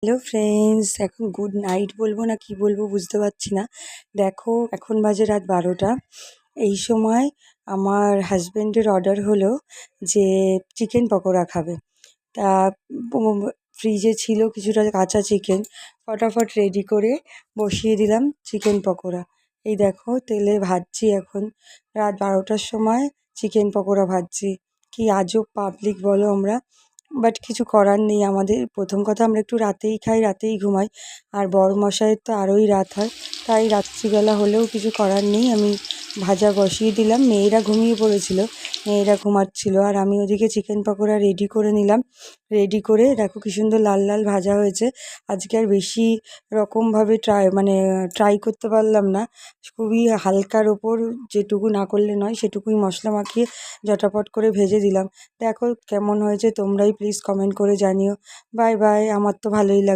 Hello friends, এখন good night বলবো না কি বলবো বুঝতে পারছি না। দেখো, এখন বাজে রাত 12টা। এই সময় আমার হাজব্যান্ডের অর্ডার হলো যে চিকেন পকোড়া খাবে। তা ফ্রিজে ছিল কিছুটা কাঁচা চিকেন, ফটাফট রেডি করে বসিয়ে দিলাম চিকেন পকোড়া। এই দেখো তেলে ভাজছি এখন, রাত 12টার সময় চিকেন পকোড়া ভাজছি। কি আজব পাবলিক বলো আমরা, বাট কিছু করার নেই। আমাদের প্রথম কথা, আমরা একটু রাতেই খাই, রাতেই ঘুমাই, আর বড়মশাইয়ের তো আরোই রাত হয়, তাই রাত্রিবেলা হলেও কিছু করার নেই। আমি ভাজা বসিয়ে দিলাম, মেয়েরা ঘুমিয়ে পড়েছিল, মেয়েরা ঘুমাচ্ছিল, আর আমি ওদিকে চিকেন পকোড়া রেডি করে নিলাম। রেডি করে দেখো কি সুন্দর লাল লাল ভাজা হয়েছে। আজকে আর বেশি রকমভাবে ট্রাই করতে পারলাম না, খুবই হালকার ওপর, যেটুকু না করলে নয় সেটুকুই মশলা মাখিয়ে জটাপট করে ভেজে দিলাম। দেখো কেমন হয়েছে, তোমরাই প্লিজ কমেন্ট করে জানিও। বাই বাই, আমার তো ভালোই লাগে।